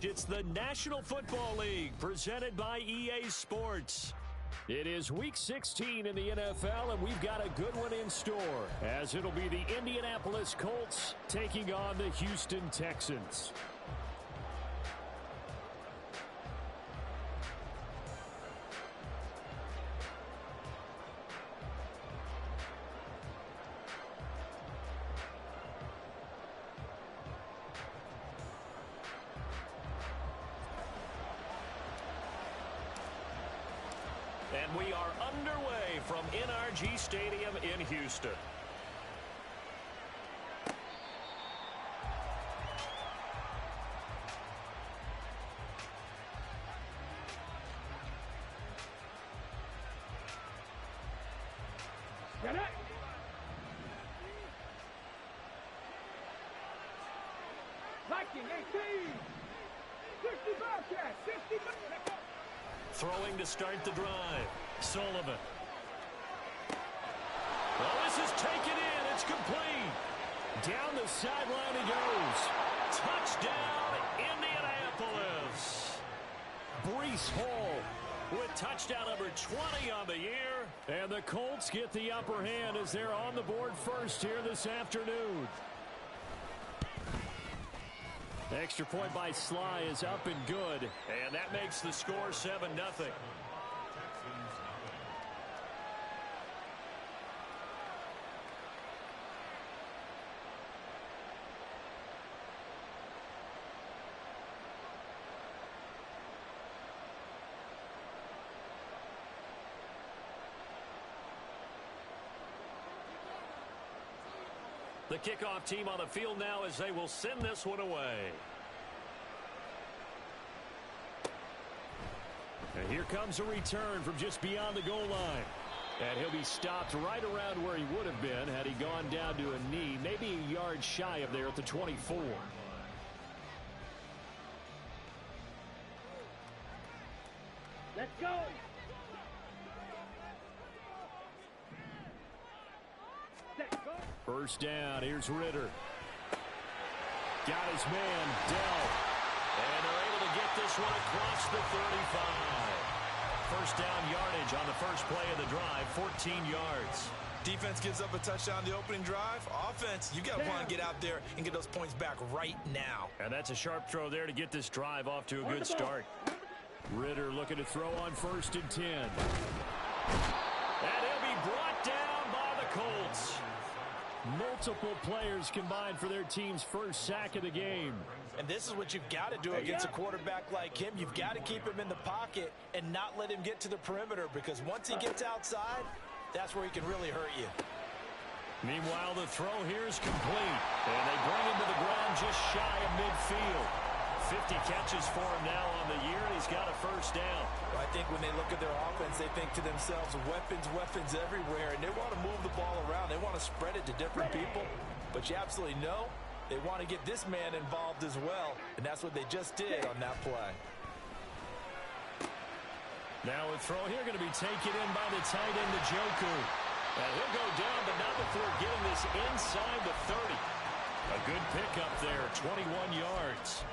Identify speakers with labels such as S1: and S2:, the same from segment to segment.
S1: It's the National Football League presented by EA Sports. It is Week 16 in the NFL, and we've got a good one in store, as it'll be the Indianapolis Colts taking on the Houston Texans. And we are underway from NRG Stadium in Houston.
S2: Get it! Viking 18! 60 Bobcat! 60 Bobcat!
S1: Throwing to start the drive. Sullivan. Well, this is taken in. It's complete. Down the sideline he goes. Touchdown, Indianapolis. Breece Hall with touchdown number 20 on the year. And the Colts get the upper hand as they're on the board first here this afternoon. Extra point by Sly is up and good. And that makes the score 7-0. The kickoff team on the field now as they will send this one away. And here comes a return from just beyond the goal line. And he'll be stopped right around where he would have been had he gone down to a knee, maybe a yard shy of there at the 24.
S2: Let's go!
S1: First down, here's Ritter. Got his man, Dell. And they're able to get this one across the 35. First down yardage on the first play of the drive, 14 yards.
S3: Defense gives up a touchdown the opening drive. Offense, you got to want to get out there and get those points back right now.
S1: And that's a sharp throw there to get this drive off to a good start. Ritter looking to throw on 1st and 10. And he'll be brought down by the Colts. Multiple players combined for their team's first sack of the game.
S4: And this is what you've got to do against a quarterback like him. You've got to keep him in the pocket and not let him get to the perimeter, because once he gets outside, that's where he can really hurt you.
S1: Meanwhile, the throw here is complete. And they bring him to the ground just shy of midfield. 50 catches for him now on the year, and he's got a first down.
S4: Well, I think when they look at their offense, they think to themselves, weapons, weapons everywhere, and they want to move the ball around. They want to spread it to different people, but you absolutely know they want to get this man involved as well, and that's what they just did on that play.
S1: Now a throw here going to be taken in by the tight end, Njoku. And he'll go down, but not before getting this inside the 30. A good pickup there, 21 yards.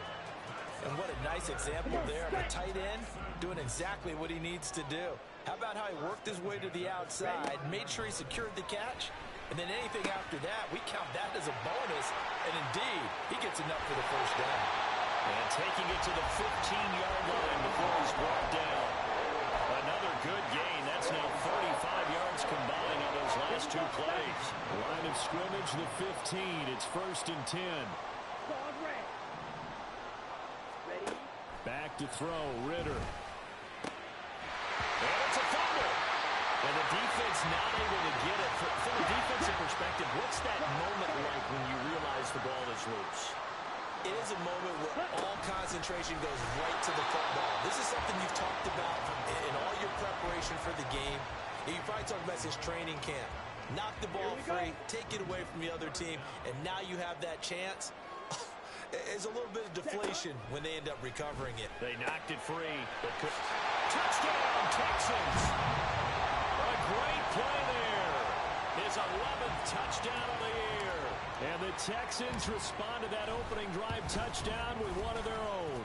S4: And what a nice example there of a tight end doing exactly what he needs to do. How about how he worked his way to the outside, made sure he secured the catch, and then anything after that, we count that as a bonus. And indeed, he gets enough for the first down.
S1: And taking it to the 15-yard line before he's brought down. Another good gain. That's now 45 yards combined on those last two plays. Line of scrimmage, the 15. It's 1st and 10. Back to throw, Ritter. And it's a fumble. And the defense not able to get it. From a defensive perspective, what's that moment like when you realize the ball is loose?
S4: It is a moment where all concentration goes right to the football. This is something you've talked about in all your preparation for the game. You probably talked about since training camp. Knock the ball free, take it away from the other team, and now you have that chance. There's a little bit of deflation when they end up recovering it.
S1: They knocked it free. But touchdown, Texans! A great play there. His 11th touchdown of the year. And the Texans respond to that opening drive touchdown with one of their own.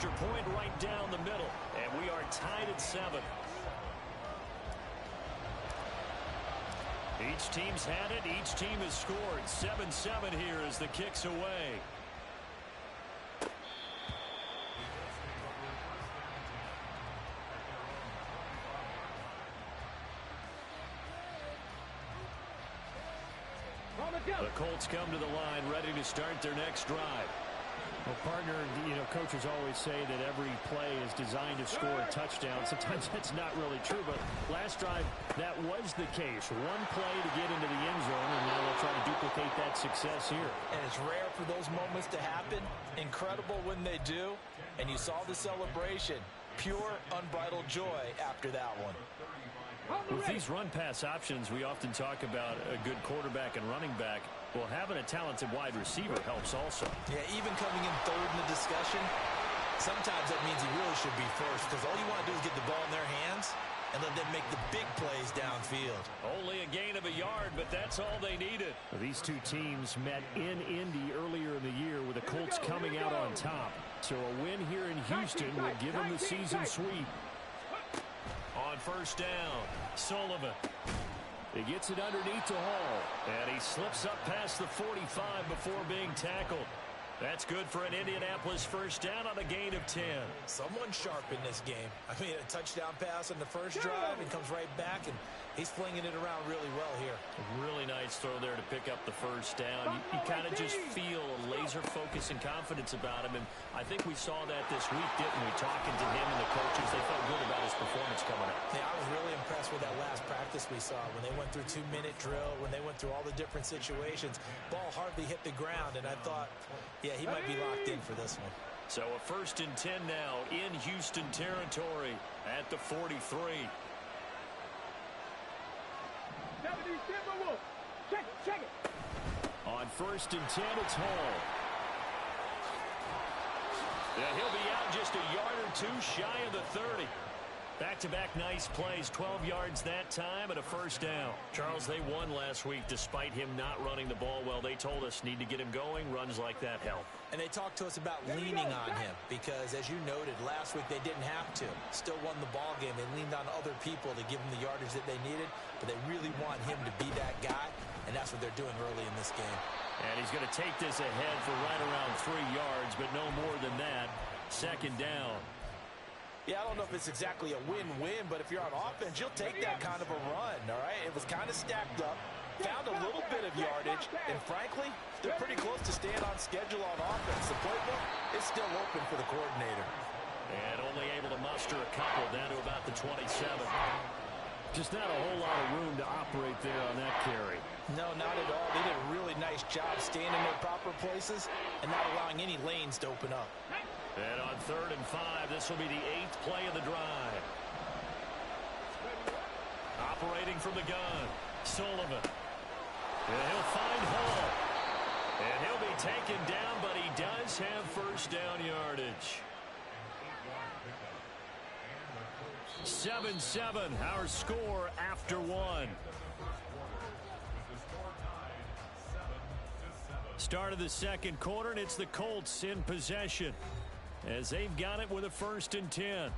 S1: extra point right down the middle. And we are tied at 7. Each team's had it. Each team has scored. 7-7 here as the kick's away. The Colts come to the line ready to start their next drive.
S5: Well, partner, coaches always say that every play is designed to score a touchdown. Sometimes that's not really true, but last drive, that was the case. One play to get into the end zone, and now they'll try to duplicate that success here.
S4: And it's rare for those moments to happen. Incredible when they do. And you saw the celebration. Pure, unbridled joy after that one.
S1: With these run-pass options, we often talk about a good quarterback and running back. Well, having a talented wide receiver helps also.
S4: Yeah, even coming in third in the discussion, sometimes that means he really should be first, because all you want to do is get the ball in their hands and let them make the big plays downfield.
S1: Only a gain of a yard, but that's all they needed.
S5: These two teams met in Indy earlier in the year with the Colts coming out on top. So a win here in Houston would give them the season sweep.
S1: On first down, Sullivan. He gets it underneath to Hall. And he slips up past the 45 before being tackled. That's good for an Indianapolis first down on a gain of 10.
S4: Someone sharp in this game. I mean, a touchdown pass on the first drive and comes right back, and he's flinging it around really well here.
S1: A really nice throw there to pick up the first down. You kind of just feel a laser focus and confidence about him, and I think we saw that this week, didn't we? Talking to him and the coaches, they felt good about his performance coming up.
S4: Yeah, I was really impressed with that last practice we saw when they went through 2-minute drill, when they went through all the different situations. Ball hardly hit the ground, and I thought, yeah, he might be locked in for this one.
S1: So a first and 10 now in Houston territory at the 43.
S2: Check it.
S1: On first and 10, it's Hall. Yeah, he'll be out just a yard or two shy of the 30. Back-to-back nice plays, 12 yards that time and a first down. Charles, they won last week despite him not running the ball well. They told us need to get him going. Runs like that help.
S4: And they talked to us about leaning on him because, as you noted, last week they didn't have to. Still won the ball game. They leaned on other people to give them the yardage that they needed, but they really want him to be that guy, and that's what they're doing early in this game.
S1: And he's going to take this ahead for right around 3 yards, but no more than that. Second down.
S4: Yeah, I don't know if it's exactly a win-win, but if you're on offense, you'll take that kind of a run, all right? It was kind of stacked up, found a little bit of yardage, and frankly, they're pretty close to staying on schedule on offense. The playbook is still open for the coordinator.
S1: And only able to muster a couple down to about the 27. Just not a whole lot of room to operate there on that carry.
S4: No, not at all. They did a really nice job staying in their proper places and not allowing any lanes to open up.
S1: And on 3rd and 5, this will be the 8th play of the drive. Operating from the gun, Sullivan. And he'll find Hall. And he'll be taken down, but he does have first down yardage. 7-7, our score after 1. Start of the second quarter, and it's the Colts in possession as they've got it with a 1st and 10.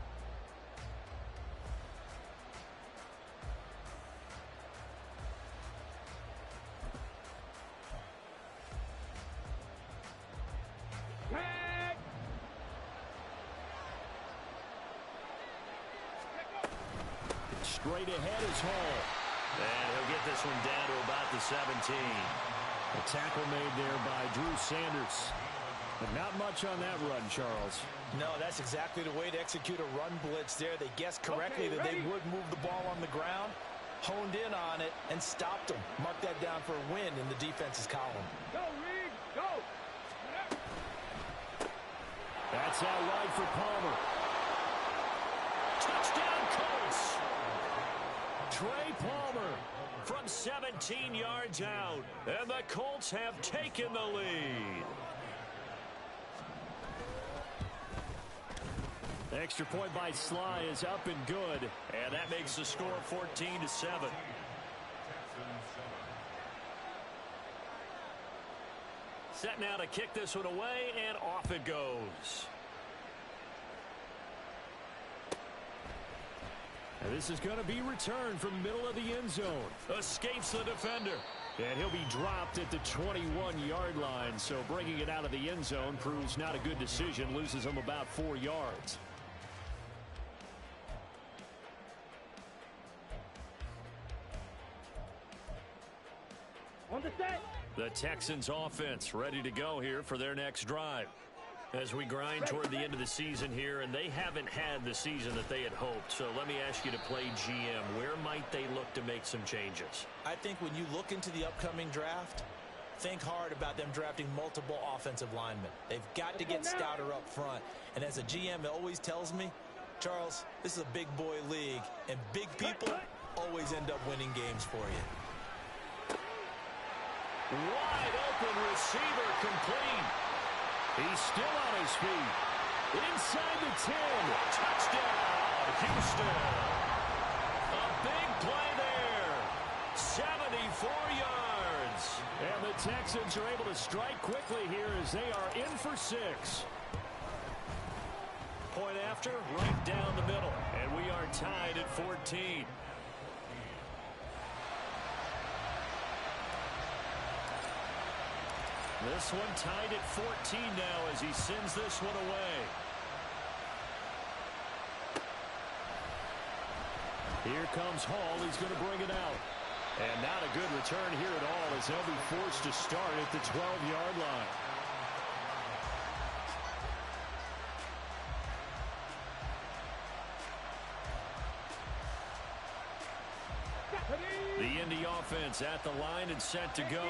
S1: Straight ahead is Hall. And he'll get this one down to about the 17.
S5: A tackle made there by Drew Sanders. But not much on that run, Charles.
S4: No, that's exactly the way to execute a run blitz there. They guessed correctly that they would move the ball on the ground, honed in on it, and stopped them. Mark that down for a win in the defense's column.
S2: Go, Reed, go!
S1: That's out wide for Palmer. Touchdown, Colts! Trey Palmer from 17 yards out, and the Colts have taken the lead. Extra point by Sly is up and good, and that makes the score 14-7. Set now to kick this one away, and off it goes.
S5: And this is going to be returned from middle of the end zone.
S1: Escapes the defender.
S5: And he'll be dropped at the 21-yard line. So bringing it out of the end zone proves not a good decision. Loses him about 4 yards.
S2: On the set.
S1: The Texans offense ready to go here for their next drive. As we grind toward the end of the season here, and they haven't had the season that they had hoped. So let me ask you to play GM. Where might they look to make some changes?
S4: I think when you look into the upcoming draft, think hard about them drafting multiple offensive linemen. They've got to get stouter up front. And as a GM, it always tells me, Charles, this is a big boy league, and big people always end up winning games for you.
S1: Wide open receiver complete.
S5: He's still on his feet. Inside the 10.
S1: Touchdown, Houston. A big play there. 74 yards.
S5: And the Texans are able to strike quickly here as they are in for 6.
S1: Point after, right down the middle. And we are tied at 14. This one tied at 14 now as he sends this one away.
S5: Here comes Hall. He's going to bring it out. And not a good return here at all as they'll be forced to start at the 12-yard line. The Indy offense at the line and set to go.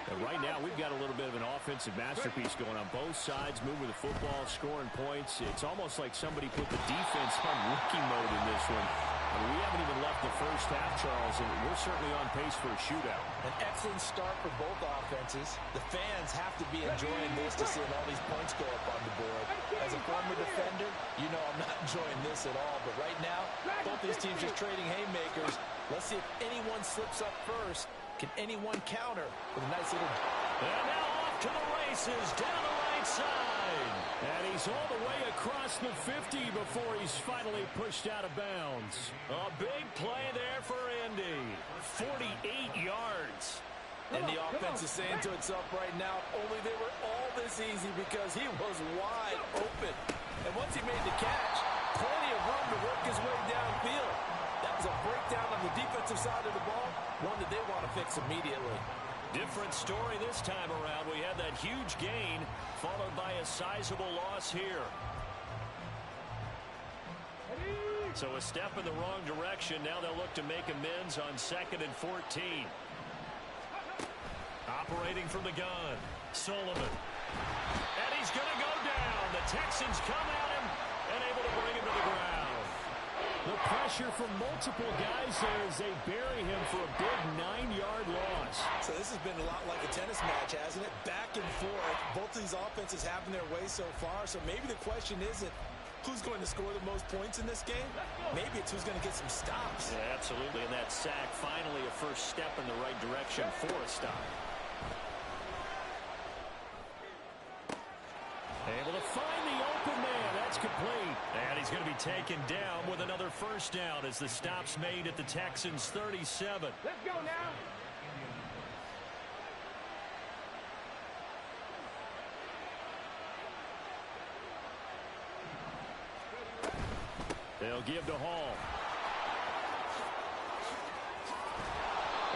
S5: And right now, we've got a little bit of an offensive masterpiece going on. Both sides moving the football, scoring points. It's almost like somebody put the defense on rookie mode in this one. I mean, we haven't even left the first half, Charles, and we're certainly on pace for a shootout.
S4: An excellent start for both offenses. The fans have to be enjoying this to see all these points go up on the board. As a former defender, you know I'm not enjoying this at all. But right now, both these teams just trading haymakers. Let's see if anyone slips up first. Can anyone counter with a nice little...
S1: And now off to the races, down the right side.
S5: And he's all the way across the 50 before he's finally pushed out of bounds.
S1: A big play there for Indy. 48 yards.
S4: And the offense is saying to itself right now, only they were all this easy because he was wide open. And once he made the catch, plenty of room to work his way downfield. That was a breakdown on the defensive side of the ball, one that they want to fix immediately.
S1: Different story this time around. We had that huge gain, followed by a sizable loss here. So a step in the wrong direction. Now they'll look to make amends on 2nd and 14. Operating from the gun, Sullivan. And he's going to go down. The Texans come at him and able to bring him to the ground.
S5: The pressure from multiple guys there as they bury him for a big 9-yard loss.
S3: So this has been a lot like a tennis match, hasn't it? Back and forth. Both of these offenses having their way so far. So maybe the question isn't who's going to score the most points in this game. Maybe it's who's going to get some stops.
S5: Yeah, absolutely. And that sack, finally a first step in the right direction for a stop. Able to find the open man. That's complete.
S1: And he's going to be taken down with another first down as the stop's made at the Texans' 37.
S2: Let's go now.
S5: They'll give to Hall.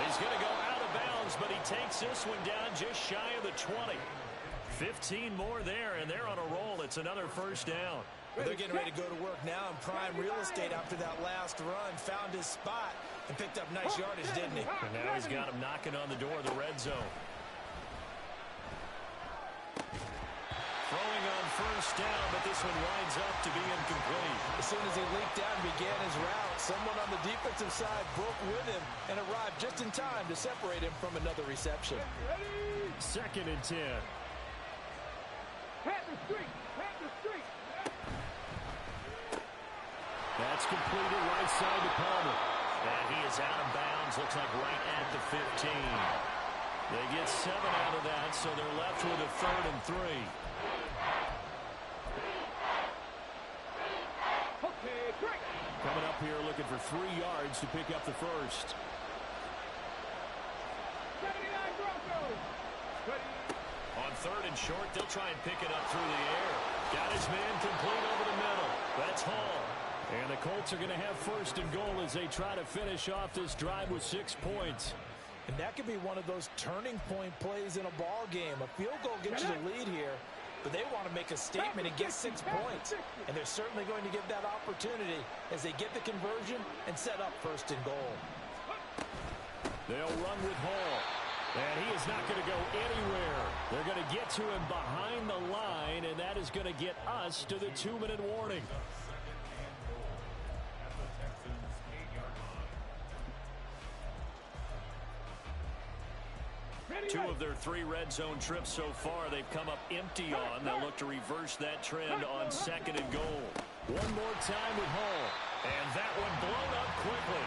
S1: He's going to go out of bounds, but he takes this one down just shy of the 20. 15 more there, and they're on a roll. It's another first down.
S3: Well, they're getting ready to go to work now in prime real estate after that last run. Found his spot and picked up nice yardage, didn't he?
S1: And now he's got him knocking on the door of the red zone. Throwing on first down, but this one winds up to be incomplete.
S3: As soon as he leaked out and began his route, someone on the defensive side broke with him and arrived just in time to separate him from another reception.
S5: 2nd and 10.
S2: Panther street. Panther street.
S5: That's completed right side to Palmer.
S1: And he is out of bounds. Looks like right at the 15. They get 7 out of that, so they're left with a 3rd and 3.
S2: Okay,
S1: Coming up here looking for 3 yards to pick up the first.
S2: 79 Broncos.
S1: On 3rd and short, they'll try and pick it up through the air. Got his man complete over the middle. That's Hall. And the Colts are going to have 1st and goal as they try to finish off this drive with 6 points.
S3: And that could be one of those turning point plays in a ball game. A field goal gets you the lead here, but they want to make a statement and get 6 points. And they're certainly going to give that opportunity as they get the conversion and set up 1st and goal.
S1: They'll run with Hall. And he is not going to go anywhere. They're going to get to him behind the line, and that is going to get us to the 2-minute warning. Two of their 3 red zone trips so far they've come up empty on. They'll look to reverse that trend on 2nd and goal. One more time with Hall. And that one blown up quickly,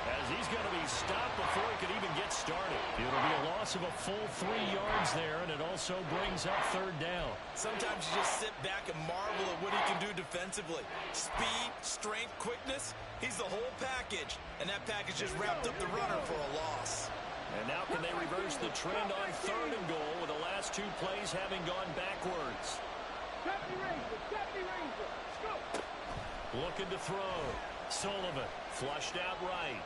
S1: as he's going to be stopped before he could even get started. It'll be a loss of a full 3 yards there, and it also brings up 3rd down.
S3: Sometimes you just sit back and marvel at what he can do defensively. Speed, strength, quickness, he's the whole package. And that package just wrapped up the runner for a loss.
S1: And now can they reverse the trend on 3rd and goal with the last 2 plays having gone backwards?
S2: 70 Rangers, 70 Rangers. Go.
S1: Looking to throw. Sullivan flushed out right.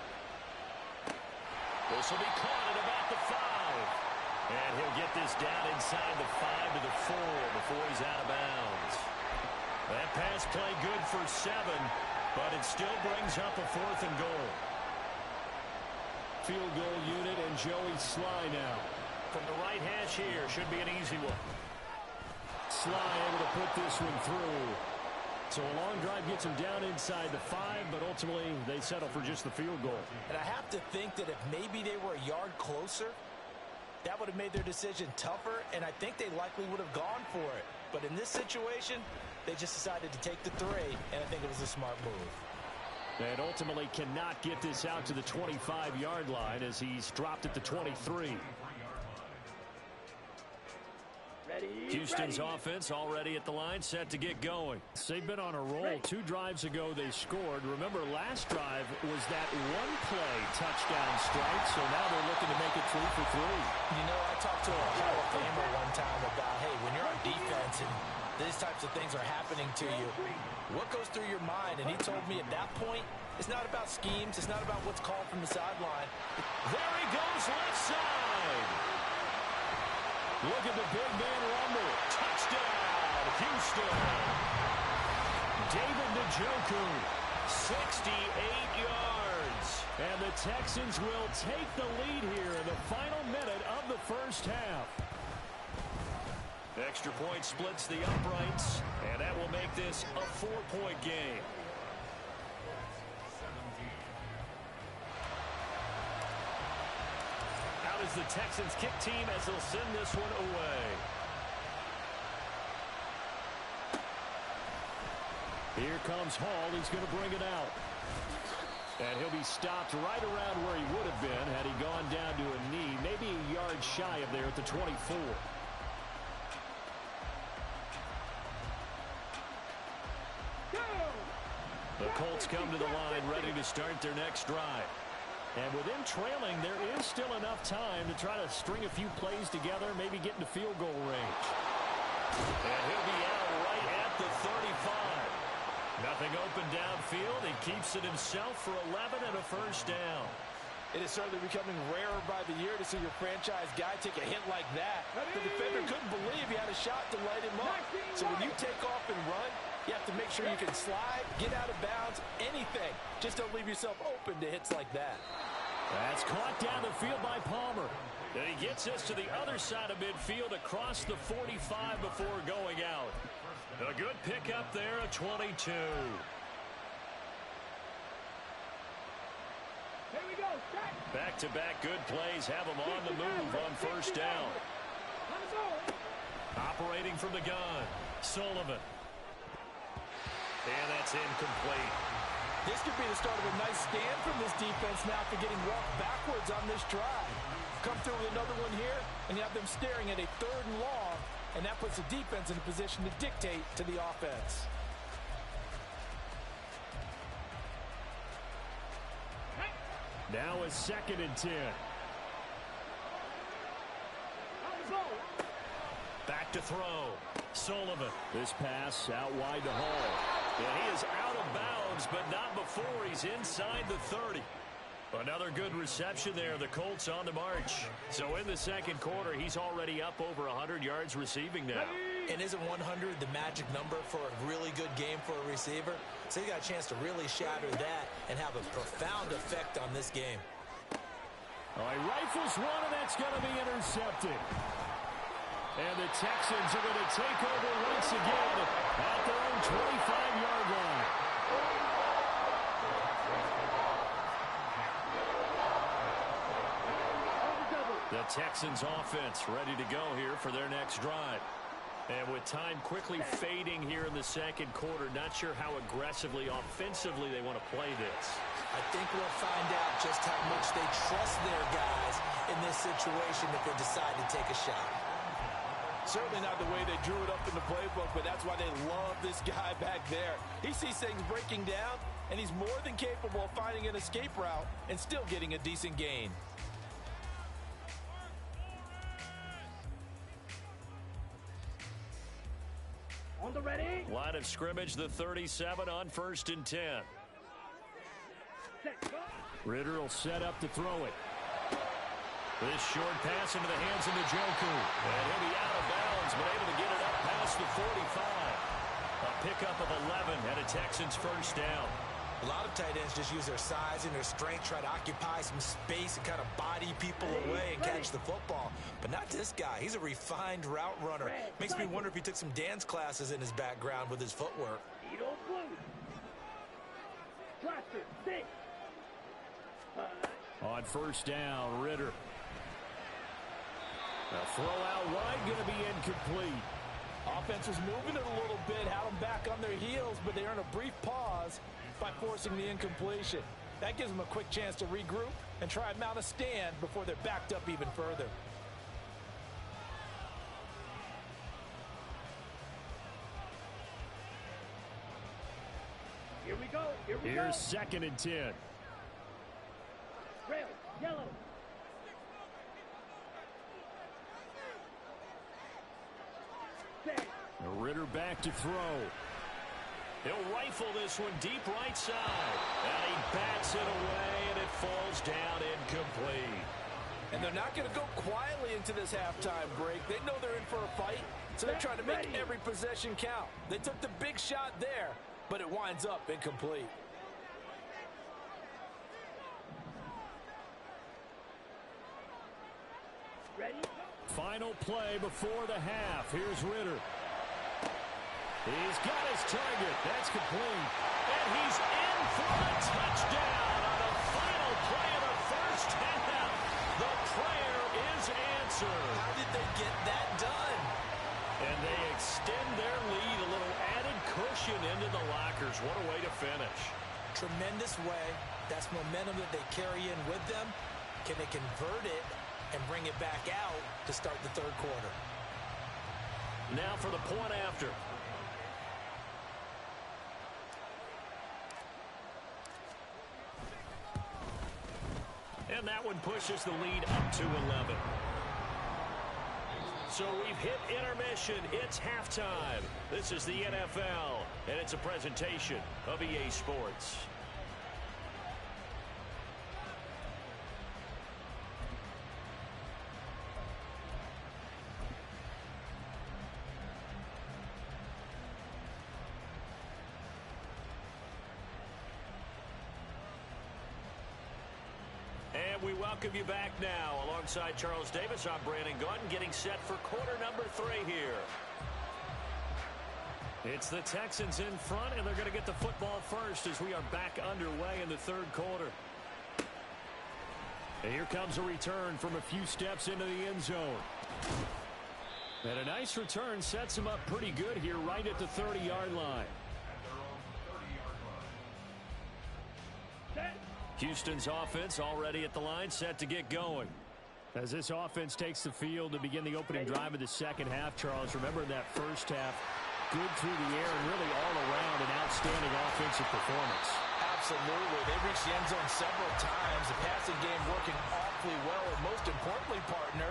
S1: This will be caught at about the 5. And he'll get this down inside the 5 to the 4 before he's out of bounds. That pass play good for 7, but it still brings up a 4th and goal. Field goal unit and Joey Sly now. From the right hash here, should be an easy one. Sly able to put this one through. So a long drive gets him down inside the 5, but ultimately they settle for just the field goal.
S3: And I have to think that if maybe they were a yard closer, that would have made their decision tougher, and I think they likely would have gone for it. But in this situation, they just decided to take the 3, and I think it was a smart move.
S1: And ultimately cannot get this out to the 25-yard line as he's dropped at the 23. Houston's offense already at the line, set to get going. They've been on a roll. 2 drives ago they scored. Remember, last drive was that 1-play touchdown strike, so now they're looking to make it 3 for 3.
S3: You know, I talked to a Hall of Famer one time about, hey, when you're on defense and these types of things are happening to you, what goes through your mind? And he told me at that point, it's not about schemes. It's not about what's called from the sideline.
S1: There he goes, left side. Look at the big man rumble. Touchdown, Houston. David Njoku, 68 yards. And the Texans will take the lead here in the final minute of the first half. Extra point splits the uprights, and that will make this a 4-point game. Out is the Texans kick team as they'll send this one away. Here comes Hall. He's going to bring it out. And he'll be stopped right around where he would have been had he gone down to a knee, maybe a yard shy of there at the 24. The Colts come to the line ready to start their next drive. And with them trailing, there is still enough time to try to string a few plays together, maybe get into field goal range. And he'll be out right at the 35. Nothing open downfield. He keeps it himself for 11 and a first down.
S3: It is certainly becoming rarer by the year to see your franchise guy take a hit like that. The defender couldn't believe he had a shot to light him up. So when you take off and run, you have to make sure you can slide, get out of bounds, anything. Just don't leave yourself open to hits like that.
S1: That's caught down the field by Palmer. And he gets us to the other side of midfield across the 45 before going out. A good pickup there, a 22.
S2: Here we go.
S1: Back-to-back good plays have him on the move on first down. Operating from the gun, Sullivan. And that's incomplete.
S3: This could be the start of a nice stand from this defense now after getting walked backwards on this drive. Come through with another one here, and you have them staring at a 3rd and long, and that puts the defense in a position to dictate to the offense.
S5: Now a 2nd and 10.
S1: Back to throw. Sullivan.
S5: This pass out wide to Hall.
S1: And he is out of bounds, but not before he's inside the 30. Another good reception there. The Colts on the march. So in the second quarter, he's already up over 100 yards receiving now.
S4: And isn't 100 the magic number for a really good game for a receiver? So you got a chance to really shatter that and have a profound effect on this game.
S5: All right, rifles one, and that's going to be intercepted. And the Texans are going to take over once again at their own 25-yard line. The Texans offense ready to go here for their next drive. And with time quickly fading here in the second quarter, not sure how aggressively, offensively they want to play this.
S4: I think we'll find out just how much they trust their guys in this situation if they decide to take a shot.
S3: Certainly not the way they drew it up in the playbook, but that's why they love this guy back there. He sees things breaking down, and he's more than capable of finding an escape route and still getting a decent gain.
S2: On the ready.
S1: Line of scrimmage, the 37 on 1st and 10.
S2: Set, go.
S5: Ritter will set up to throw it. This short pass into the hands of Njoku.
S1: And he'll be out of bounds, but able to get it up past the 45. A pickup of 11 and a Texans first down.
S4: A lot of tight ends just use their size and their strength, try to occupy some space and kind of body people away and catch the football. But not this guy. He's a refined route runner. Makes me wonder if he took some dance classes in his background with his footwork.
S5: On first down, Ritter. A throw out wide, going to be incomplete.
S3: Offense was moving it a little bit, had them back on their heels, but they earn a brief pause by forcing the incompletion. That gives them a quick chance to regroup and try and mount a stand before they're backed up even further.
S2: Here we go. Here we
S5: Here's
S2: go.
S5: 2nd and 10.
S2: Red, yellow. Set.
S5: Ritter back to throw.
S1: He'll rifle this one deep right side. And he bats it away, and it falls down incomplete.
S3: And they're not going to go quietly into this halftime break. They know they're in for a fight, so they're trying to make every possession count. They took the big shot there, but it winds up incomplete.
S2: Ready?
S5: Final play before the half. Here's Ritter. He's got his target. That's complete.
S1: And he's in for a touchdown on the final play of the first half. The prayer is answered.
S4: How did they get that done?
S1: And they extend their lead, a little added cushion into the lockers. What a way to finish.
S4: Tremendous way. That's momentum that they carry in with them. Can they convert it and bring it back out to start the third quarter?
S1: Now for the point after. And that one pushes the lead up to 11. So we've hit intermission. It's halftime. This is the NFL, and it's a presentation of EA Sports. And we welcome you back now. Alongside Charles Davis, I'm Brandon Gordon, getting set for quarter number 3 here. It's the Texans in front, and they're going to get the football first as we are back underway in the third quarter. And here comes a return from a few steps into the end zone. And a nice return sets him up pretty good here right at the 30-yard line. Houston's offense already at the line, set to get going. As this offense takes the field to begin the opening drive of the second half, Charles, remember in that first half, good through the air and really all around an outstanding offensive performance.
S4: Absolutely. They've reached the end zone several times. The passing game working awfully well. And most importantly, partner,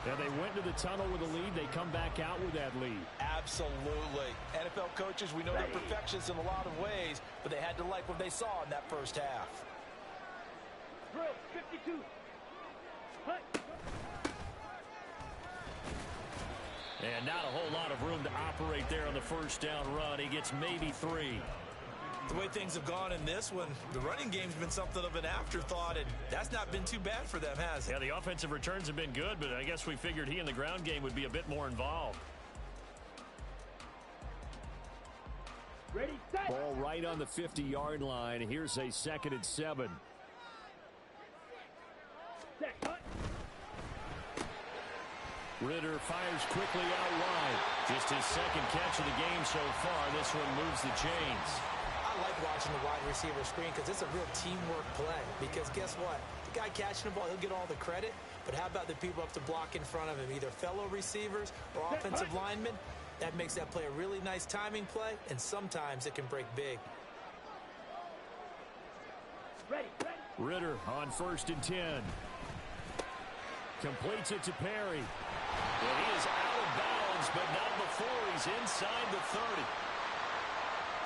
S5: yeah, they went to the tunnel with a lead. They come back out with that lead.
S4: absolutely. NFL coaches, we know they're perfectionists in a lot of ways, but they had to like what they saw in that first half.
S2: Drill 52. Hut.
S5: And not a whole lot of room to operate there on the first down run. He gets maybe 3.
S4: The way things have gone in this one, the running game's been something of an afterthought, and that's not been too bad for them, has it?
S5: Yeah, the offensive returns have been good, but I guess we figured he in the ground game would be a bit more involved.
S2: Ready, set.
S5: Ball right on the 50-yard line. Here's a 2nd and 7.
S2: Set. Hut.
S5: Ritter fires quickly out wide. Just his 2nd catch of the game so far. This one moves the chains.
S4: I like watching the wide receiver screen because it's a real teamwork play. Because guess what? The guy catching the ball, he'll get all the credit. But how about the people up to block in front of him, either fellow receivers or offensive linemen? That makes that play a really nice timing play, and sometimes it can break big.
S2: Ready.
S5: Ritter on 1st and 10. Completes it to Perry. And he is out of bounds, but not before he's inside the 30.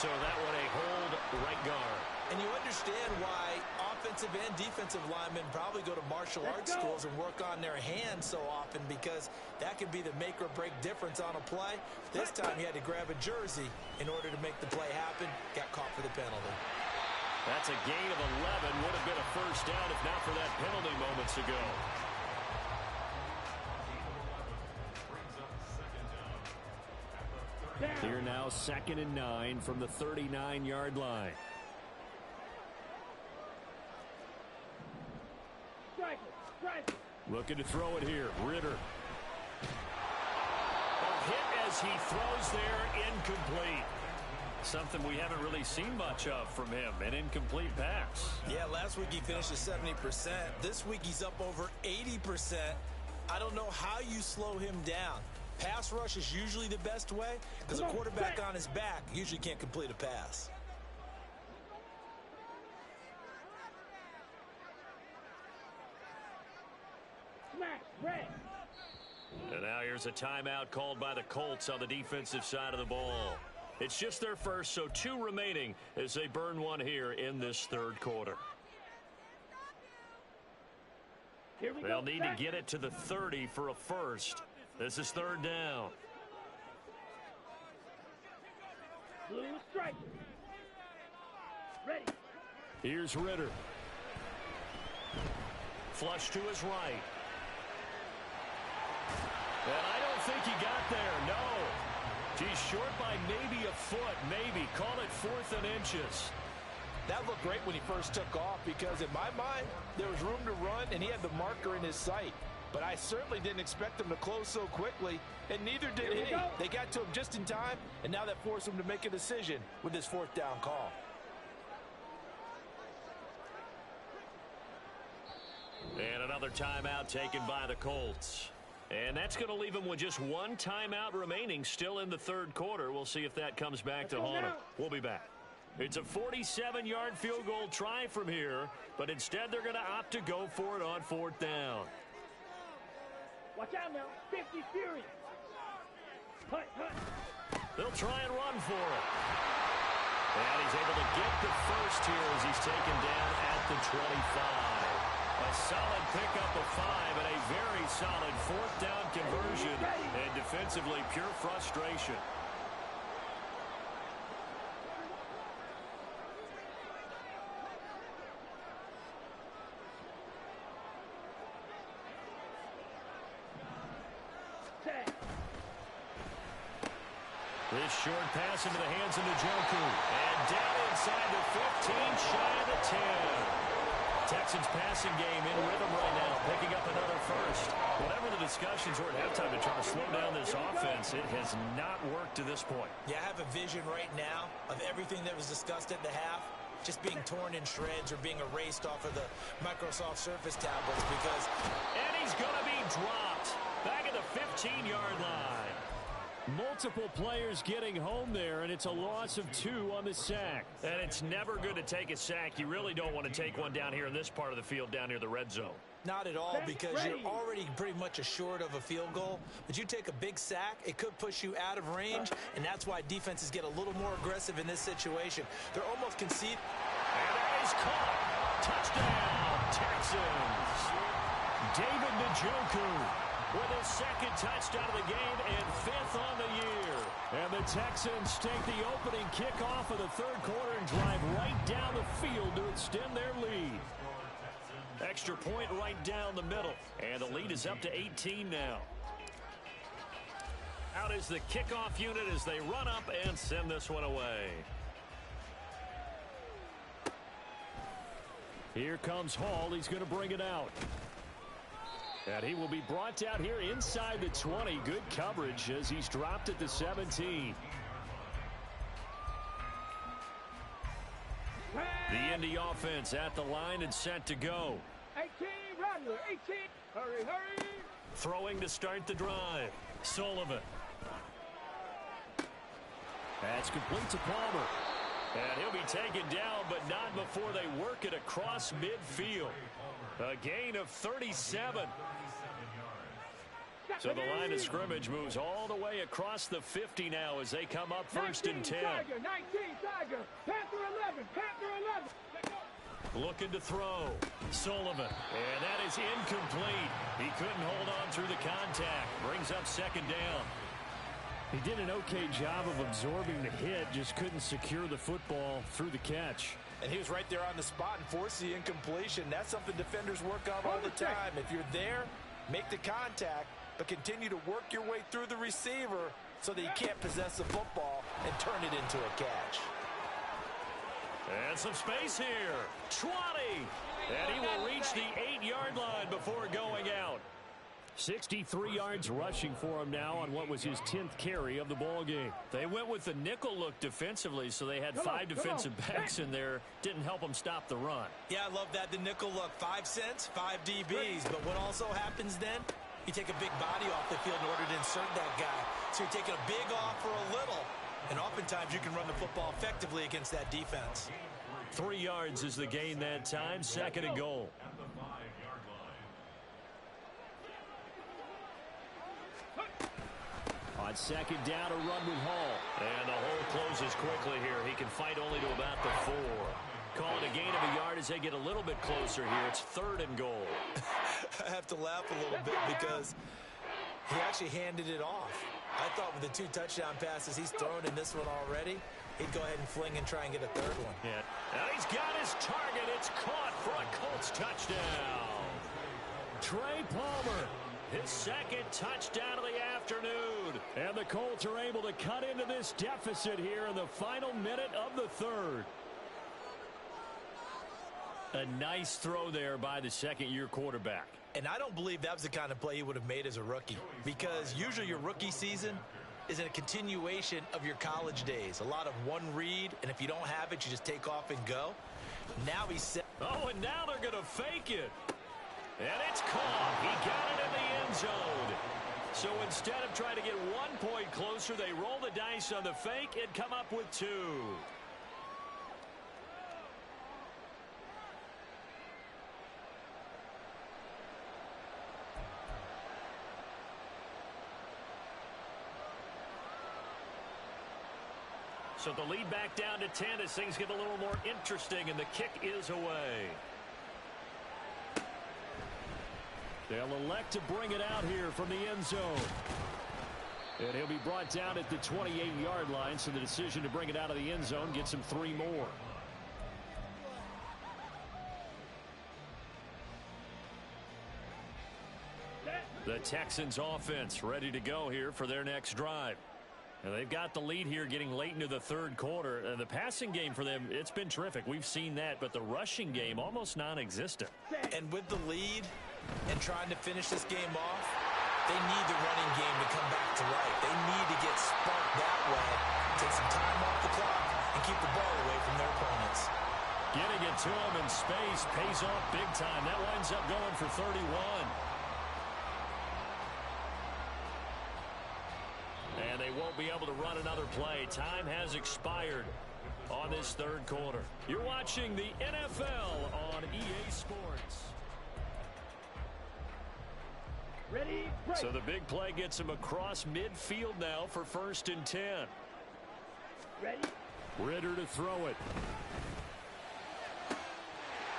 S5: So that one a hold right guard.
S4: And you understand why offensive and defensive linemen probably go to martial arts schools and work on their hands so often, because that can be the make or break difference on a play. This time he had to grab a jersey in order to make the play happen. Got caught for the penalty.
S5: That's a gain of 11. Would have been a first down if not for that penalty moments ago. Here now 2nd and 9 from the 39-yard line.
S2: Strike.
S5: Looking to throw it here. Ritter. A hit as he throws there, incomplete. Something we haven't really seen much of from him, an incomplete pass.
S4: Yeah, last week he finished at 70%. This week he's up over 80%. I don't know how you slow him down. Pass rush is usually the best way, because a quarterback on his back usually can't complete a pass.
S2: Smash. Red.
S5: And now here's a timeout called by the Colts on the defensive side of the ball. It's just their first, so 2 remaining as they burn one here in this 3rd quarter.
S2: Here we go.
S5: They'll need to get it to the 30 for a first. This is 3rd down.
S2: Blue strike. Ready.
S5: Here's Ritter. Flush to his right. And I don't think he got there, no. He's short by maybe a foot, maybe. Call it 4th and inches.
S4: That looked great when he first took off, because in my mind, there was room to run, and he had the marker in his sight. But I certainly didn't expect him to close so quickly, and neither did he. They got to him just in time, and now that forced him to make a decision with his 4th down call.
S5: And another timeout taken by the Colts. And that's going to leave him with just 1 timeout remaining still in the 3rd quarter. We'll see if that comes back to haunt him. We'll be back. It's a 47-yard field goal try from here, but instead they're going to opt to go for it on 4th down.
S2: Watch out now. 50 Fury. Hut.
S5: They'll try and run for it. And he's able to get the first here as he's taken down at the 25. A solid pickup of 5 and a very solid 4th down conversion. And defensively, pure frustration. This short pass into the hands of Njoku. And down inside the 15, shy of the 10. Texans passing game in rhythm right now, picking up another first. Whatever the discussions were at halftime to try to slow down this offense, it has not worked to this point.
S4: Yeah, I have a vision right now of everything that was discussed at the half just being torn in shreds or being erased off of the Microsoft Surface tablets, because...
S5: And he's going to be dropped back at the 15-yard line. Multiple players getting home there, and it's a loss of 2 on the sack.
S1: And it's never good to take a sack. You really don't want to take one down here in this part of the field, down near the red zone.
S4: Not at all, because you're already pretty much assured of a field goal. But you take a big sack, it could push you out of range, and that's why defenses get a little more aggressive in this situation. They're almost conceding.
S1: And that is caught. Touchdown, Texans. David Njoku with his second touchdown of the game and 5th on the year.
S5: And the Texans take the opening kickoff of the third quarter and drive right down the field to extend their lead.
S1: Extra point right down the middle. And the lead is up to 18 now. Out is the kickoff unit as they run up and send this one away.
S5: Here comes Hall. He's going to bring it out. And he will be brought down here inside the 20. Good coverage as he's dropped at the 17. The Indy offense at the line and set to go.
S2: 18, Rattler, 18. Hurry, hurry.
S1: Throwing to start the drive. Sullivan.
S5: That's complete to Palmer.
S1: And he'll be taken down, but not before they work it across midfield. A gain of 37. So the line of scrimmage moves all the way across the 50 now as they come up 1st and 10.
S2: Tiger, 19, Tiger. Panther 11, Panther 11.
S1: Looking to throw. Sullivan. And that is incomplete. He couldn't hold on through the contact. Brings up 2nd down.
S5: He did an okay job of absorbing the hit, just couldn't secure the football through the catch.
S4: And he was right there on the spot and forced the incompletion. That's something defenders work on all the time. If you're there, make the contact, but continue to work your way through the receiver so that you can't possess the football and turn it into a catch.
S1: And some space here. 20. And he will reach the 8-yard line before going out.
S5: 63 yards rushing for him now on what was his 10th carry of the ball game.
S1: They went with the nickel look defensively, so they had 5 defensive backs in there. Didn't help them stop the run.
S4: Yeah, I love that. The nickel look. 5 cents, 5 DBs. But what also happens then, you take a big body off the field in order to insert that guy. So you're taking a big off for a little. And oftentimes you can run the football effectively against that defense.
S1: 3 yards is the gain that time. 2nd and goal.
S5: On 2nd down, a run with Hall.
S1: And the hole closes quickly here. He can fight only to about the 4. Call it a gain of a yard as they get a little bit closer here. It's 3rd and goal.
S4: I have to laugh a little bit because he actually handed it off. I thought with the 2 touchdown passes he's thrown in this one already, he'd go ahead and fling and try and get a 3rd one.
S1: Yeah. Now he's got his target. It's caught for a Colts touchdown.
S5: Trey Palmer.
S1: His 2nd touchdown of the afternoon.
S5: And the Colts are able to cut into this deficit here in the final minute of the 3rd.
S1: A nice throw there by the 2nd-year quarterback.
S4: And I don't believe that was the kind of play he would have made as a rookie, because usually your rookie season is a continuation of your college days. A lot of one read, and if you don't have it, you just take off and go. Now he's set.
S1: Oh, and now they're going to fake it. And it's caught. He got it in the end zone. So instead of trying to get 1 point closer, they roll the dice on the fake and come up with 2. So the lead back down to 10 as things get a little more interesting, and the kick is away.
S5: They'll elect to bring it out here from the end zone. And he'll be brought down at the 28-yard line, so the decision to bring it out of the end zone gets him 3 more.
S1: The Texans offense ready to go here for their next drive. And they've got the lead here getting late into the 3rd quarter. The passing game for them, it's been terrific. We've seen that, but the rushing game almost non-existent.
S4: And with the lead and trying to finish this game off, they need the running game to come back to life. They need to get sparked that way, take some time off the clock, and keep the ball away from their opponents.
S1: Getting it to him in space pays off big time. That winds up going for 31. And they won't be able to run another play. Time has expired on this third quarter. You're watching the NFL on EA Sports.
S2: Ready, break.
S1: So the big play gets him across midfield now for 1st and 10.
S2: Ready.
S1: Ritter to throw it.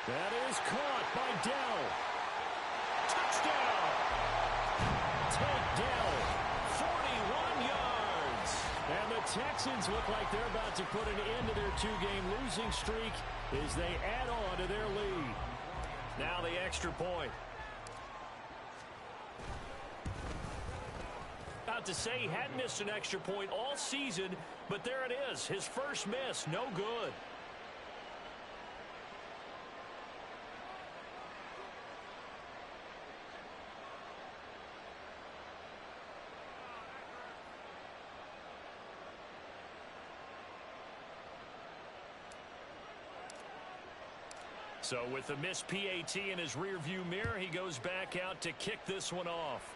S1: That is caught by Dell. Touchdown! Take Dell. 41 yards. And the Texans look like they're about to put an end to their 2-game losing streak as they add on to their lead. Now the extra point. About to say he hadn't missed an extra point all season, but there it is. His first miss, no good. So with the missed PAT in his rearview mirror, he goes back out to kick this one off.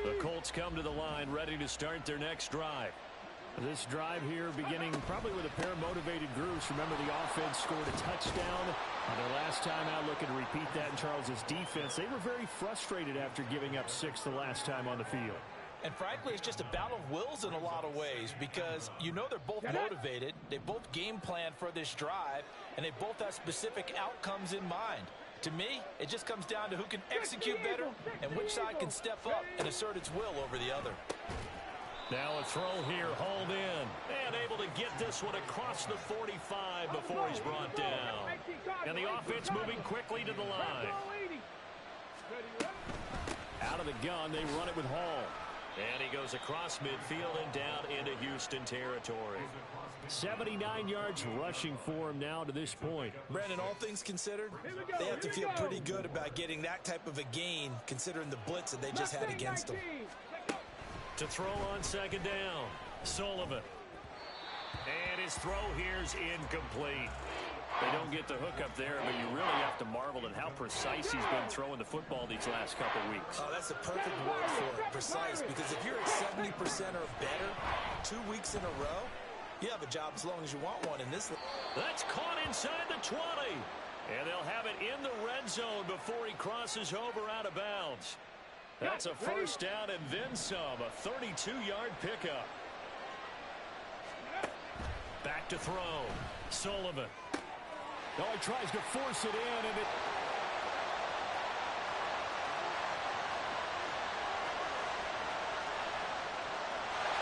S1: The Colts come to the line, ready to start their next drive. This drive here beginning probably with a pair of motivated groups. Remember, the offense scored a touchdown. Their last time out, looking to repeat that in Charles's defense. They were very frustrated after giving up 6 the last time on the field.
S4: And frankly, it's just a battle of wills in a lot of ways because you know they're both motivated. They both game plan for this drive, and they both have specific outcomes in mind. To me, it just comes down to who can execute better and which side can step up and assert its will over the other.
S1: Now a throw here, hauled in, and able to get this one across the 45 before he's brought down. And the offense moving quickly to the line. Out of the gun, they run it with Hall. And he goes across midfield and down into Houston territory. 79 yards rushing for him now to this point.
S3: Brandon, all things considered, they have to feel pretty good about getting that type of a gain considering the blitz that they just had against them.
S1: To throw on 2nd down, Sullivan. And his throw here's incomplete. They don't get the hook up there, but you really have to marvel at how precise he's been throwing the football these last couple weeks.
S3: Oh, that's the perfect word for it, precise, because if you're at 70% or better 2 weeks in a row, you have a job as long as you want one in this league.
S1: That's caught inside the 20. And they'll have it in the red zone before he crosses over out of bounds. That's a 1st down and then some, a 32-yard pickup. Back to throw, Sullivan. Oh, he tries to force it in, and it...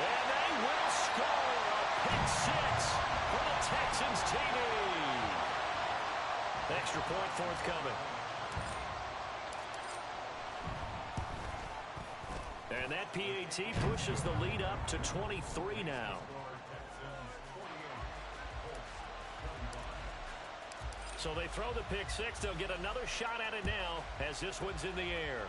S1: And they will score a pick 6 for the Texans TD. Extra point forthcoming. And that PAT pushes the lead up to 23 now. So they throw the pick 6. They'll get another shot at it now as this one's in the air.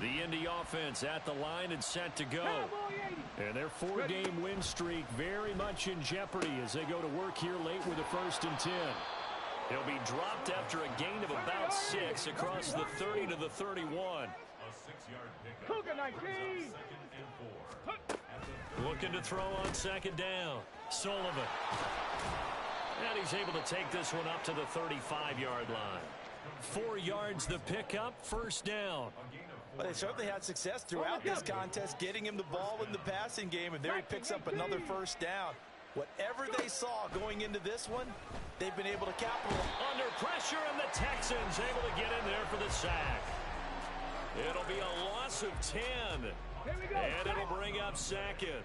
S1: The Indy offense at the line and set to go. And their 4-game win streak very much in jeopardy as they go to work here late with a 1st and 10. He'll be dropped after a gain of about 6 across the 30 to the 31. Looking to throw on 2nd down. Sullivan. And he's able to take this one up to the 35-yard line. 4 yards the pickup, 1st down.
S3: Well, they certainly had success throughout this contest, getting him the ball in the passing game, and there he picks up another 1st down. Whatever they saw going into this one, they've been able to capitalize.
S1: Under pressure, and the Texans able to get in there for the sack. It'll be a loss of 10, and it'll bring up 2nd.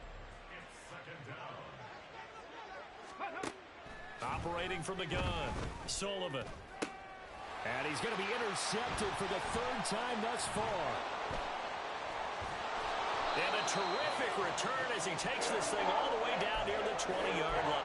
S1: Operating from the gun, Sullivan. And he's going to be intercepted for the 3rd time thus far. And a terrific return as he takes this thing all the way down near the 20-yard line.